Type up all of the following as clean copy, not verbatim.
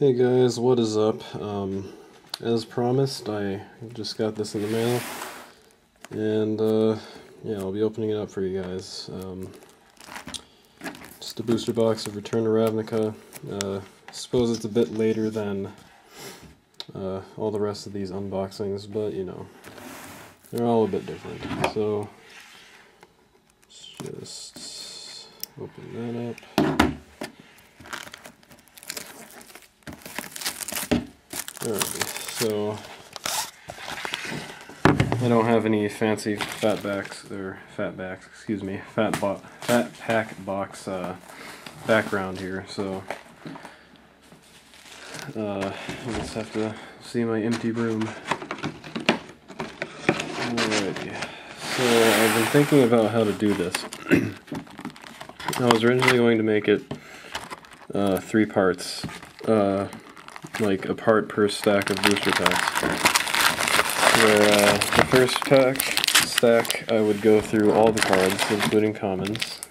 Hey guys, what is up? As promised, I just got this in the mail, and yeah, I'll be opening it up for you guys. Just a booster box of Return to Ravnica. I suppose it's a bit later than all the rest of these unboxings, but you know, they're all a bit different. So, let's just open that up. Alright, so I don't have any fancy fat pack box background here, so I just have to see my empty room. Alrighty, so I've been thinking about how to do this. I was originally going to make it 3 parts. Like a part per stack of booster packs. Where the first stack I would go through all the cards, including commons.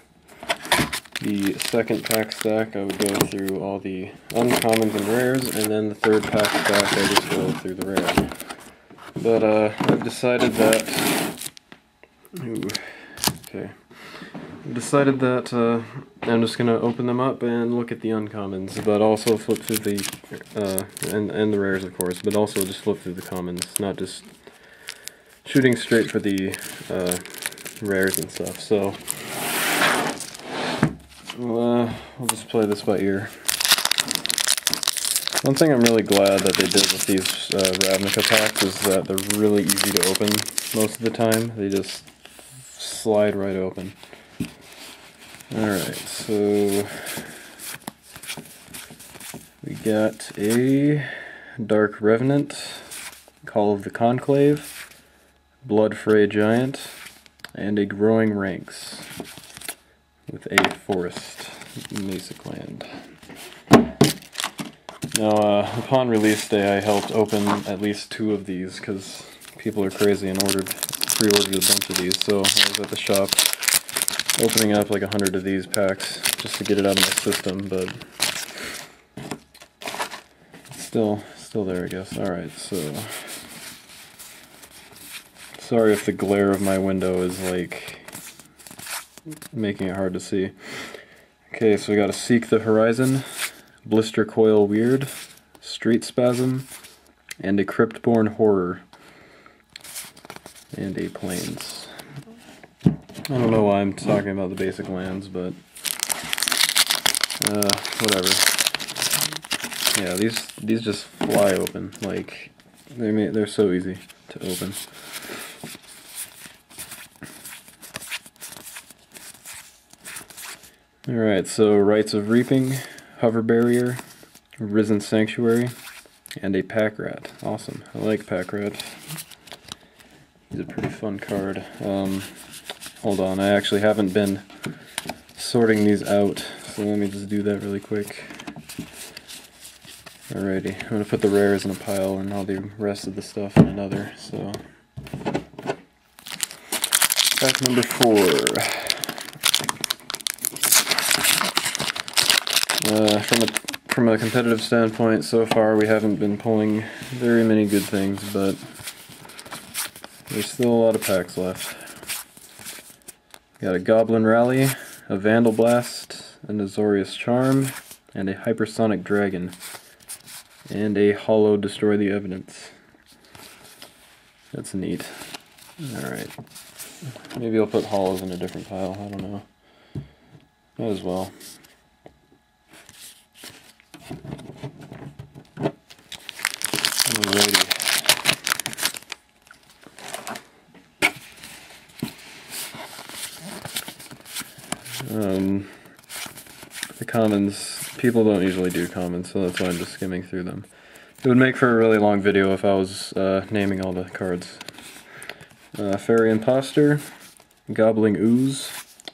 The second pack stack I would go through all the uncommons and rares, and then the third pack stack I just go through the rare. But I've decided that I'm just gonna open them up and look at the uncommons, but also flip through the and the rares, of course, but also just flip through the commons, not just shooting straight for the rares and stuff. So we'll just play this by ear. One thing I'm really glad that they did with these Ravnica packs is that they're really easy to open most of the time. They just slide right open. Alright, so we got a Dark Revenant, Call of the Conclave, Blood Fray Giant, and a Growing Ranks with a Forest Mesa Land. Now, upon release day, I helped open at least 2 of these because people are crazy and pre-ordered a bunch of these, so I was at the shop opening up like 100 of these packs just to get it out of my system, but still there, I guess. Alright, so sorry if the glare of my window is like making it hard to see. Okay, so we got a Seek the Horizon, Blister Coil Weird, Street Spasm, and a Cryptborn Horror, and a Plains. I don't know why I'm talking about the basic lands, but whatever. Yeah, these just fly open. Like they're so easy to open. All right, so Rites of Reaping, Hover Barrier, Risen Sanctuary, and a Pack Rat. Awesome. I like Pack Rat. He's a pretty fun card. Hold on, I actually haven't been sorting these out, so let me just do that really quick. Alrighty, I'm going to put the rares in a pile and all the rest of the stuff in another, so... Pack number 4. From a competitive standpoint, so far we haven't been pulling very many good things, but there's still a lot of packs left. Got a Goblin Rally, a Vandal Blast, an Azorius Charm, and a Hypersonic Dragon, and a Hollow Destroy the Evidence. That's neat. Alright. Maybe I'll put hollows in a different pile, I don't know. Might as well. Alrighty. The commons, people don't usually do commons, so that's why I'm just skimming through them. It would make for a really long video if I was naming all the cards. Fairy Imposter, Gobbling Ooze,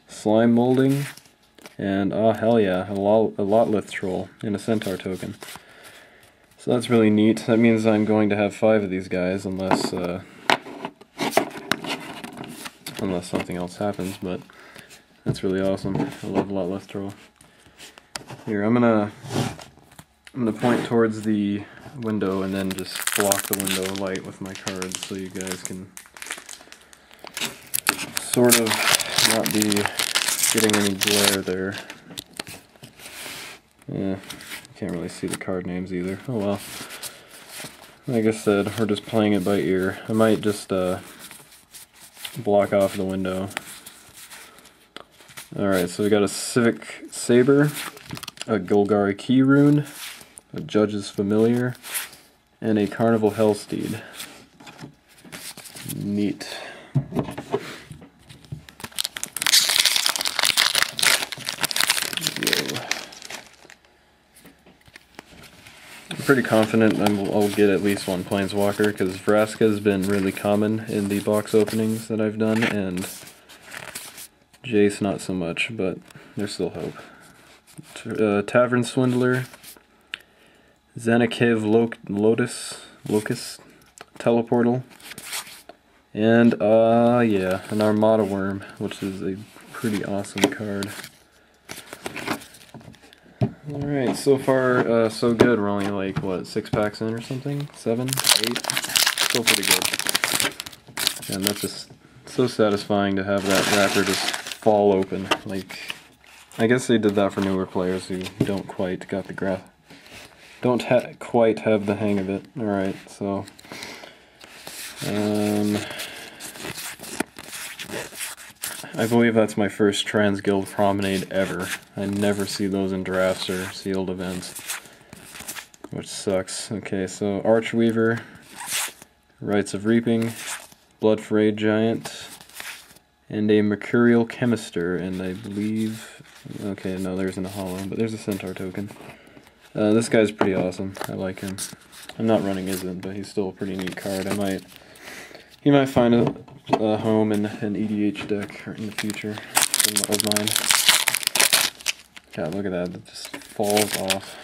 Slime Molding, and hell yeah, a Lotlith Troll in a Centaur token. So that's really neat. That means I'm going to have 5 of these guys unless something else happens, but that's really awesome. I love Lotlith Troll. Here, I'm gonna I'm going to point towards the window and then just block the window light with my cards so you guys can sort of not be getting any glare there. Yeah, can't really see the card names either. Oh well. Like I said, we're just playing it by ear. I might just block off the window. Alright, so we got a Civic Saber, a Golgari Key Rune, a Judge's Familiar, and a Carnival Hellsteed. Neat. I'm pretty confident I'll get at least one Planeswalker, because Vraska has been really common in the box openings that I've done, and Jace not so much, but there's still hope. Tavern Swindler, Xanakiv Locust, Teleportal, and yeah, an Armada Worm, which is a pretty awesome card. Alright, so far so good. We're only like, what, 6 packs in or something? 7? 8? Still pretty good. And that's just so satisfying to have that wrapper just fall open. Like, I guess they did that for newer players who don't quite got the quite have the hang of it. Alright, so I believe that's my first Trans Guild Promenade ever. I never see those in drafts or sealed events, which sucks. Okay, so Archweaver, Rites of Reaping, Blood Frayed Giant, and a Mercurial Chemister, and I believe... Okay, no, there isn't a holo, but there's a Centaur token. This guy's pretty awesome. I like him. I'm not running Isn't, but he's still a pretty neat card. He might find a home in an EDH deck in the future of mine. God, look at that. It just falls off.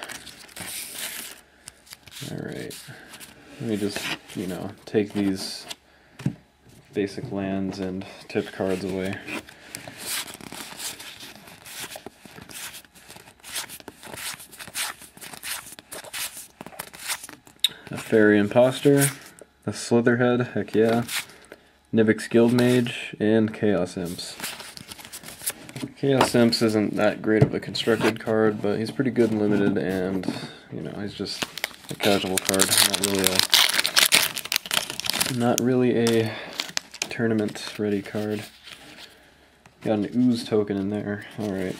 Alright. Let me just, you know, take these basic lands and tip cards away. A Fairy Imposter, a Slitherhead, heck yeah, Nivix Guildmage, and Chaos Imps. Chaos Imps isn't that great of a constructed card, but he's pretty good and limited, and, you know, he's just a casual card, not really a tournament-ready card. Got an Ooze token in there, alright.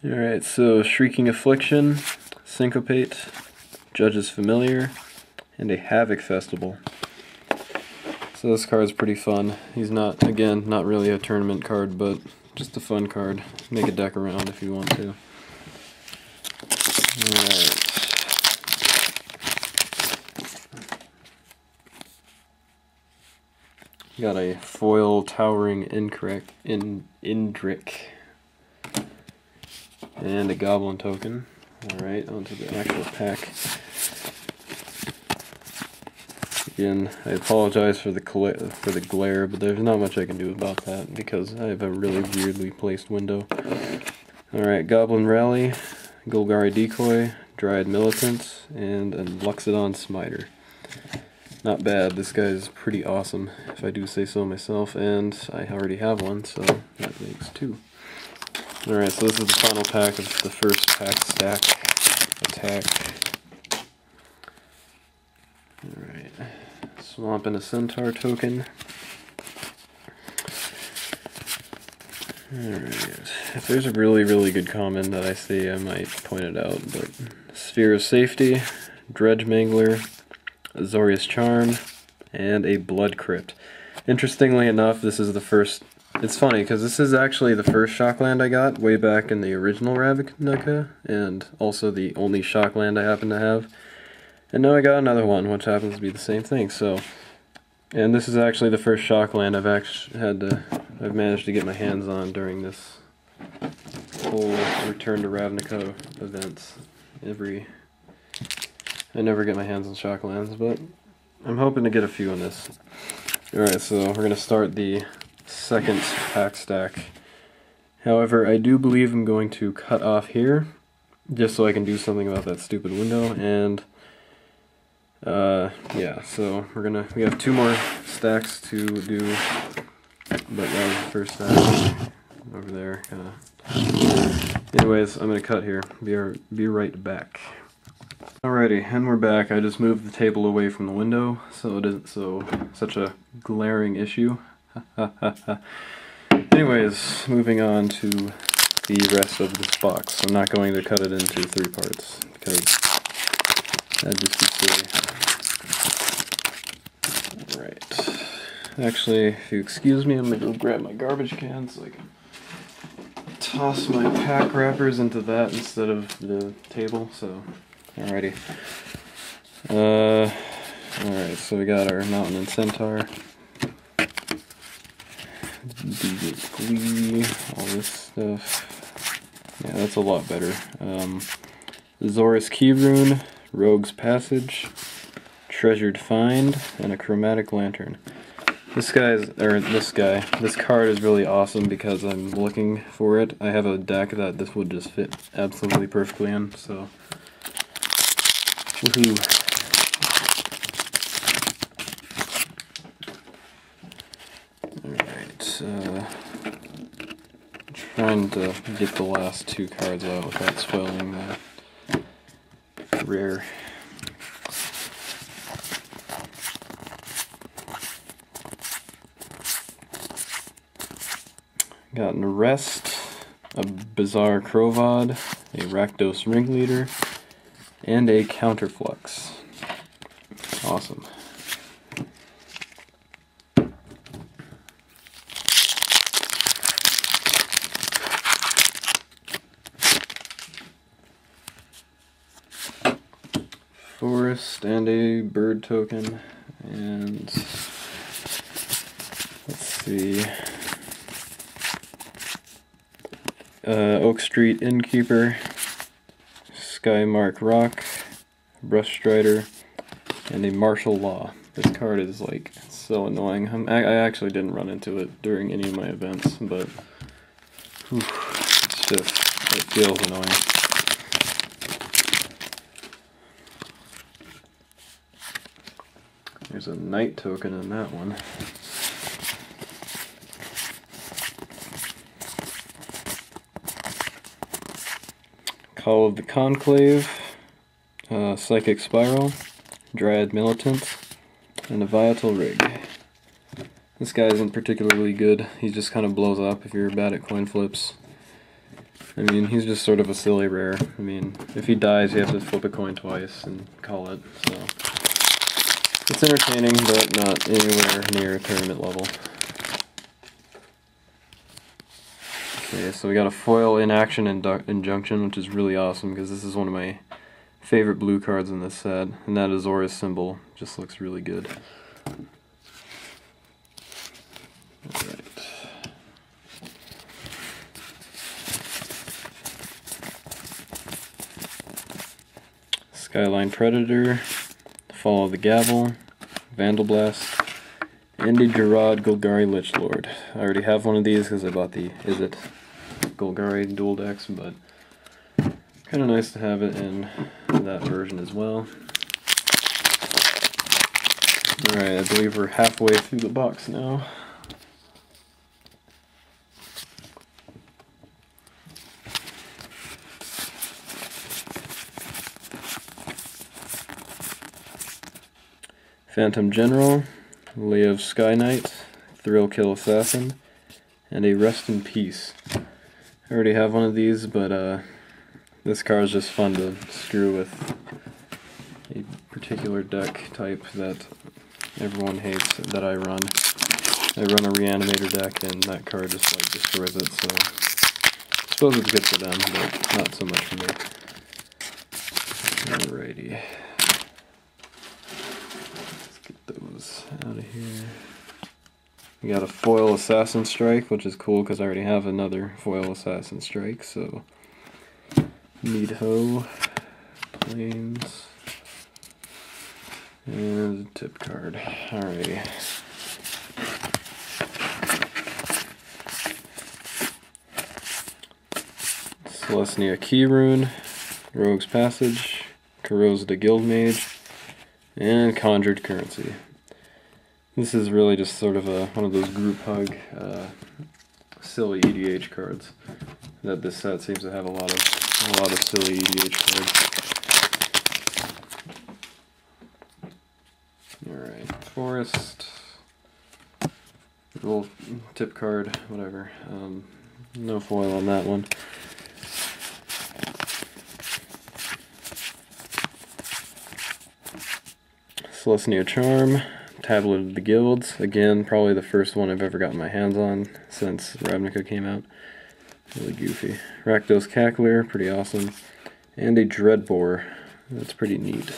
Alright, so Shrieking Affliction, Syncopate, Judge's Familiar, and a Havoc Festival. So this card's pretty fun. He's not, again, not really a tournament card, but just a fun card. Make a deck around if you want to. Alright. Got a foil Towering Indrik. And a Goblin token. Alright, onto the actual pack. Again, I apologize for the glare, but there's not much I can do about that because I have a really weirdly placed window. Alright, Goblin Rally, Golgari Decoy, Dryad Militant, and a Luxodon Smiter. Not bad, this guy's pretty awesome, if I do say so myself, and I already have one, so that makes 2. Alright, so this is the final pack of the first pack stack attack. Alright, Swamp and a Centaur token. Alright, if there's a really good common that I see, I might point it out, but Sphere of Safety, Dredge Mangler, Azorius Charm, and a Blood Crypt. Interestingly enough, this is the first... It's funny, because this is actually the first Shockland I got way back in the original Ravnica, and also the only Shockland I happen to have. And now I got another one, which happens to be the same thing, so... And this is actually the first Shockland I've managed to get my hands on during this whole Return to Ravnica events. I never get my hands on Shocklands, but I'm hoping to get a few in this. Alright, so we're going to start the second pack stack. However, I do believe I'm going to cut off here, just so I can do something about that stupid window, and yeah, so we have 2 more stacks to do, but that was the first stack over there, kinda. Anyways, I'm gonna cut here. Be right back. Alrighty, and we're back. I just moved the table away from the window, so it isn't such a glaring issue. Anyways, moving on to the rest of this box. I'm not going to cut it into 3 parts, because that'd just be silly. Alright. Actually, if you excuse me, I'm gonna go grab my garbage can so I can toss my pack wrappers into that instead of the table, so alrighty. Alright, so we got our Mountain and Centaur. Glee, all this stuff. Yeah, that's a lot better. Zorus Keyrune, Rogue's Passage, Treasured Find, and a Chromatic Lantern. This card is really awesome because I'm looking for it. I have a deck that this would just fit absolutely perfectly in, so woohoo. Alright, trying to get the last 2 cards out without spoiling the rare. Got an Arrest, a Bizarre Crovod, a Rakdos Ringleader, and a Counterflux. Awesome. Forest and a bird token, and let's see. Oak Street Innkeeper, Skymark Rock, Brush Strider, and a Martial Law. This card is like so annoying. I actually didn't run into it during any of my events, but whew, it feels annoying. There's a Knight token in that one. Call of the Conclave, Psychic Spiral, Dryad Militant, and a Viatal Rig. This guy isn't particularly good. He just kind of blows up if you're bad at coin flips. I mean, he's just sort of a silly rare. I mean, if he dies, you have to flip a coin twice and call it, so it's entertaining, but not anywhere near tournament level. Okay, so we got a foil Inaction Injunction, which is really awesome because this is one of my favorite blue cards in this set, and that Azorius symbol just looks really good. Alright. Skyline Predator, Fall of the Gavel, Vandal Blast, and a Gerard Golgari Lichlord. I already have one of these because I bought the Izzet Golgari dual decks, but kind of nice to have it in that version as well. Alright, I believe we're halfway through the box now. Phantom General, Leo's Sky Knight, Thrill Kill Assassin, and a Rest in Peace. I already have one of these, but this card is just fun to screw with a particular deck type that everyone hates that I run. I run a Reanimator deck, and that card just like destroys it, so I suppose it's good for them, but not so much for me. Alrighty. Those out of here. We got a foil Assassin Strike, which is cool because I already have another foil Assassin Strike, so Needho, Plains, and a tip card. Alrighty. Celestia Key Rune, Rogue's Passage, Corrosive Guildmage, and Conjured Currency. This is really just sort of one of those group hug, silly EDH cards. That this set seems to have a lot of silly EDH cards. Alright, Forest, little tip card, whatever. No foil on that one. Celestia Charm, Tablet of the Guilds, again probably the first one I've ever gotten my hands on since Ravnica came out. Really goofy. Rakdos Cackler, pretty awesome. And a Dreadbore, that's pretty neat.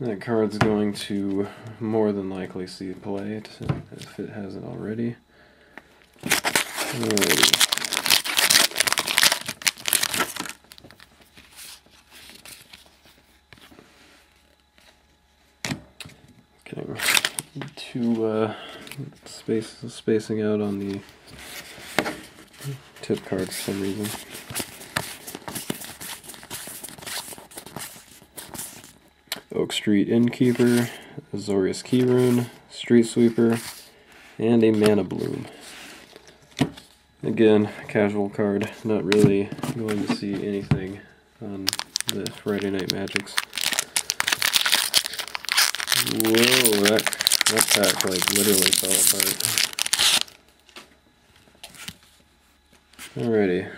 That card's going to more than likely see play if it hasn't already. Alrighty. Getting too spacing out on the tip cards for some reason. Oak Street Innkeeper, Azorius Keyrune, Street Sweeper, and a Mana Bloom. Again, casual card, not really going to see anything on the Friday Night Magics. Whoa, that pack like literally fell apart. Alrighty,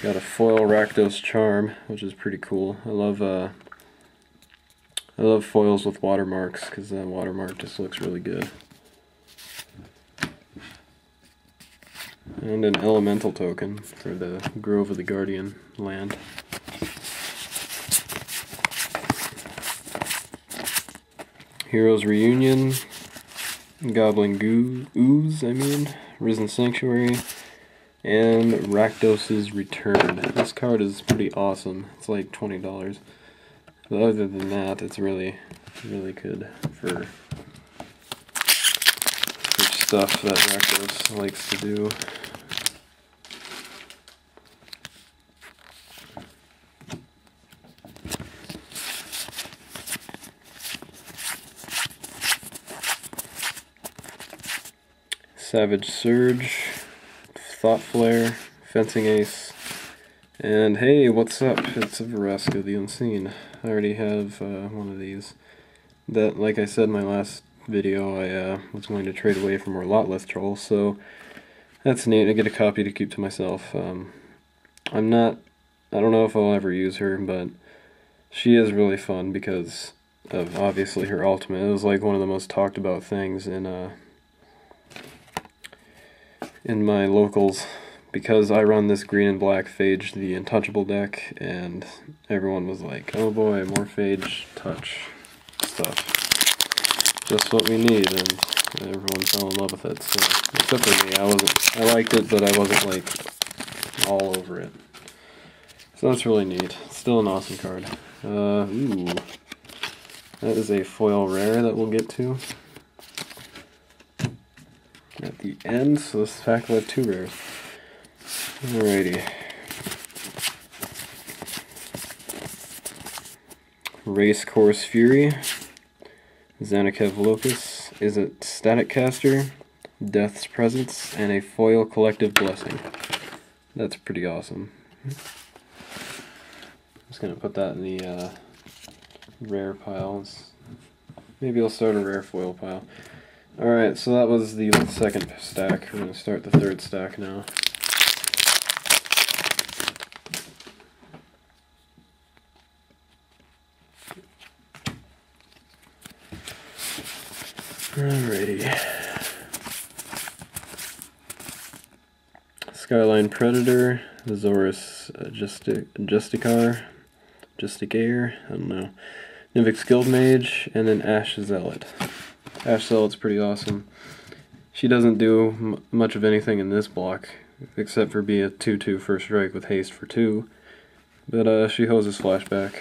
got a foil Rakdos Charm, which is pretty cool. I love foils with watermarks because that watermark just looks really good. And an elemental token for the Grove of the Guardian land. Heroes Reunion, Goblin Ooze, Risen Sanctuary, and Rakdos' Return. This card is pretty awesome. It's like $20. But other than that, it's really good for stuff that Rakdos likes to do. Savage Surge, Thought Flare, Fencing Ace, and hey, what's up? It's a Vraska the Unseen. I already have one of these. That, like I said in my last video, I was going to trade away for more Lotleth Trolls, so that's neat. I get a copy to keep to myself. I don't know if I'll ever use her, but she is really fun because of obviously her ultimate. It was like one of the most talked about things in my locals, because I run this green and black Phage the Untouchable deck, and everyone was like, oh boy, more Phage touch stuff. Just what we need, and everyone fell in love with it. So, except for me, I liked it, but I wasn't like all over it. So that's really neat. Still an awesome card. Ooh. That is a foil rare that we'll get to at the end, so this pack will have 2 rares. Alrighty. Racecourse Fury, Zanikev Locus, is it Static Caster, Death's Presence, and a foil Collective Blessing. That's pretty awesome. I'm just going to put that in the rare piles. Maybe I'll start a rare foil pile. Alright, so that was the second stack. We're going to start the third stack now. Alrighty. Skyline Predator, Azorius Justicar, I don't know. Nivix Guildmage, and then Ash Zealot. Ash Zealot's pretty awesome. She doesn't do much of anything in this block, except for be a 2/2 first strike with haste for 2. But she hoses flashback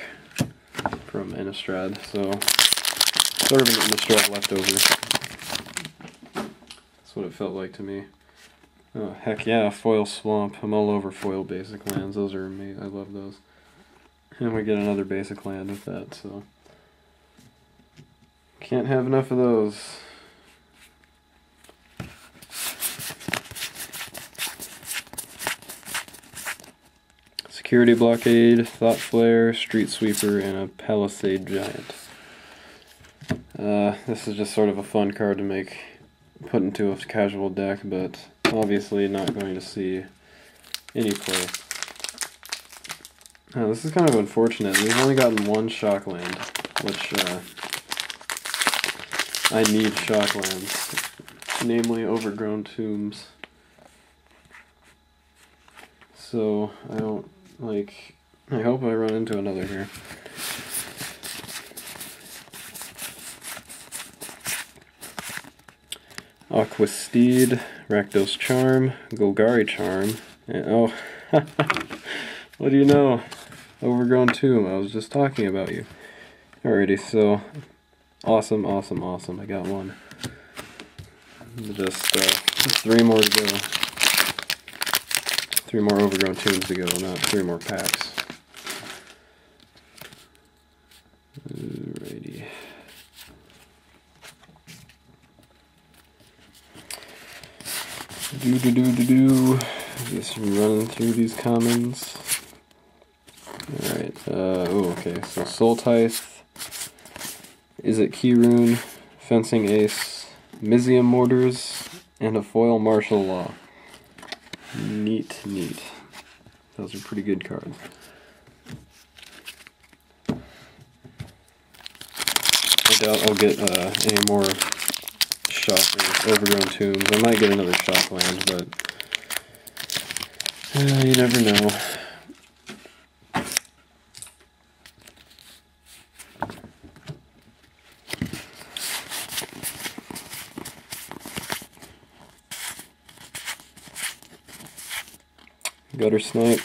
from Innistrad, so sort of an Innistrad leftover. That's what it felt like to me. Oh, heck yeah, Foil Swamp. I'm all over foil basic lands. Those are amazing. I love those. And we get another basic land with that, so... Can't have enough of those. Security Blockade, Thought Flare, Street Sweeper, and a Palisade Giant. This is just sort of a fun card to put into a casual deck, but obviously not going to see any play. This is kind of unfortunate. We've only gotten one shock land, which I need shock lands, namely Overgrown Tombs. So I don't I hope I run into another here. Aquasteed, Rakdos Charm, Golgari Charm, and oh, what do you know? Overgrown Tomb, I was just talking about you. Alrighty, so, awesome. I got one. Just 3 more to go. 3 more Overgrown Tombs to go, not 3 more packs. Alrighty. Just running through these commons. Alright, oh, okay, so Soul Tithe, Is It Keyrune, Fencing Ace, Mizium Mortars, and a Foil Martial Law. Neat. Those are pretty good cards. I doubt I'll get any more Overgrown Tombs. I might get another shock land, but you never know. Gutter Snipe,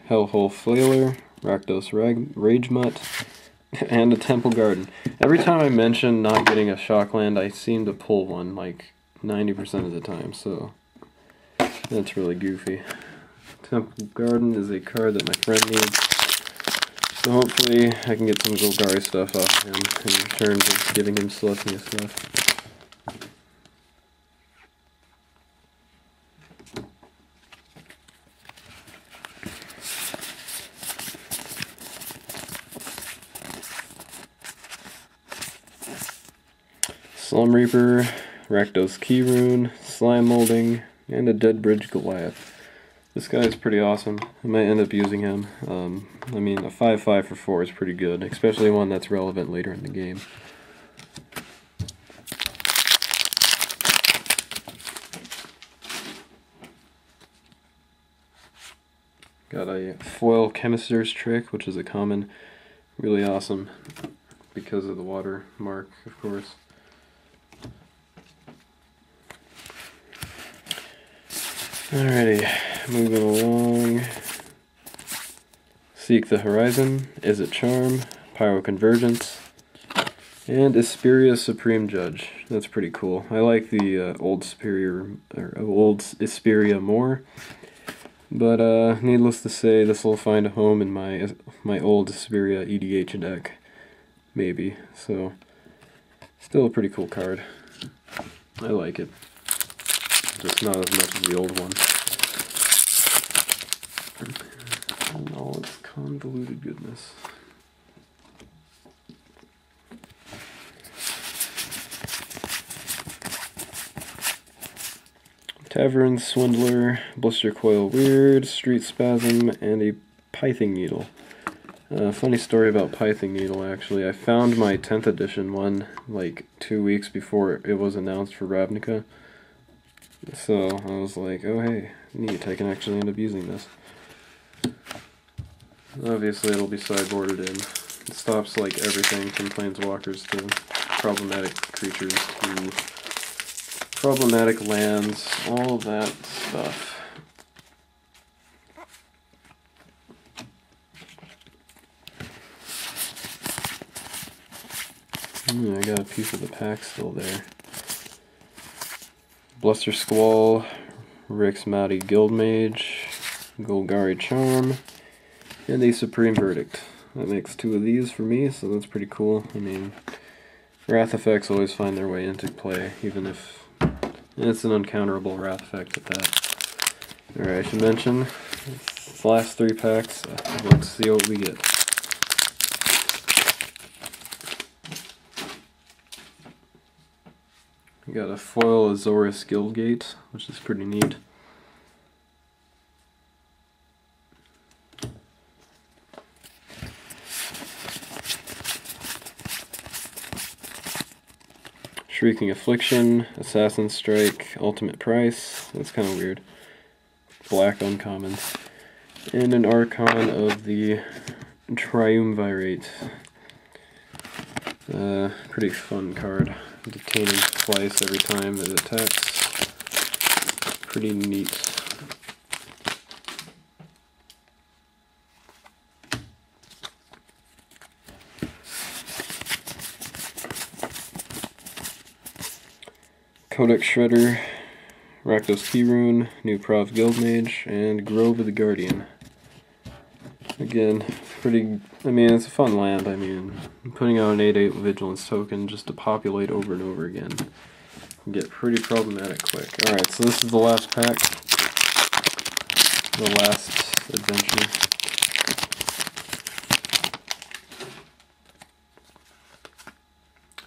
Hellhole Flailer, Rakdos Ragemutt, and a Temple Garden. Every time I mention not getting a shock land, I seem to pull one like 90% of the time, so that's really goofy. Temple Garden is a card that my friend needs, so hopefully I can get some Golgari stuff off him in return for giving him Celestia stuff. Slum Reaper, Rakdos Keyrune, Slime Molding, and a Dead Bridge Goliath. This guy is pretty awesome. I might end up using him. I mean, a 5/5 for 4 is pretty good, especially one that's relevant later in the game. Got a Foil Chemister's Trick, which is a common, really awesome because of the water mark, of course. Alrighty, moving along. Seek the Horizon, Is It Charm, Pyroconvergence, and Isperia Supreme Judge. That's pretty cool. I like the old Isperia more, but needless to say, this will find a home in my old Isperia EDH deck, maybe. So, still a pretty cool card. I like it. Just not as much as the old one. And all its convoluted goodness. Tavern Swindler, Blister Coil Weird, Street Spasm, and a Pithing Needle. Funny story about Pithing Needle, actually. I found my 10th edition one like 2 weeks before it was announced for Ravnica. So I was like, oh hey, neat, I can actually end up using this. Obviously it'll be sideboarded in. It stops like everything from planeswalkers to problematic creatures to problematic lands, all of that stuff. I got a piece of the pack still there. Bluster Squall, Rick's Mighty Guildmage, Golgari Charm, and a Supreme Verdict. That makes 2 of these for me, so that's pretty cool. I mean, Wrath effects always find their way into play, even if it's an uncounterable Wrath effect at that. Alright, I should mention, it's the last 3 packs. Let's see what we get. We got a foil Azorius Guildgate, which is pretty neat. Shrieking Affliction, Assassin Strike, Ultimate Price, that's kind of weird. Black uncommon. And an Archon of the Triumvirate. Pretty fun card. Detaining twice every time it attacks. Pretty neat. Codex Shredder, Rakdos Keyrune, New Prov Guildmage, and Grove of the Guardian. Again, pretty, I mean, it's a fun land. I mean, putting out an 8/8 Vigilance token just to populate over and over again can get pretty problematic quick. Alright, so this is the last pack. The last adventure.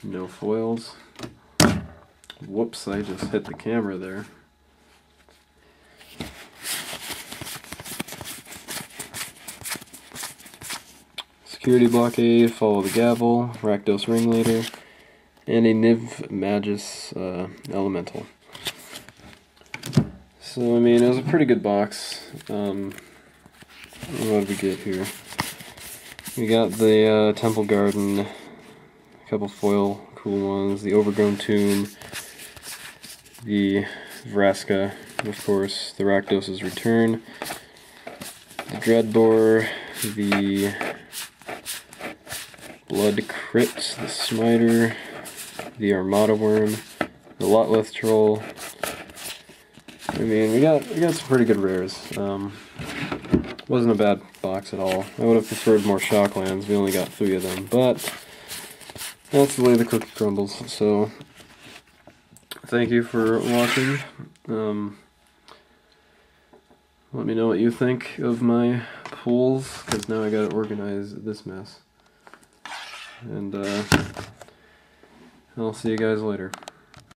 No foils. Whoops, I just hit the camera there. Security Blockade, Follow the Gavel, Rakdos Ringleader, and a Niv Magus Elemental. So, I mean, it was a pretty good box. What did we get here? We got the Temple Garden, a couple foil cool ones, the Overgrown Tomb, the Vraska, of course, the Rakdos' Return, the Dreadbore, the Blood Crypt, the Smiter, the Armada Worm, the Lotleth Troll. I mean, we got some pretty good rares. Wasn't a bad box at all. I would have preferred more Shocklands. We only got 3 of them, but that's the way the cookie crumbles. So, thank you for watching. Let me know what you think of my pulls, because now I gotta organize this mess. And I'll see you guys later.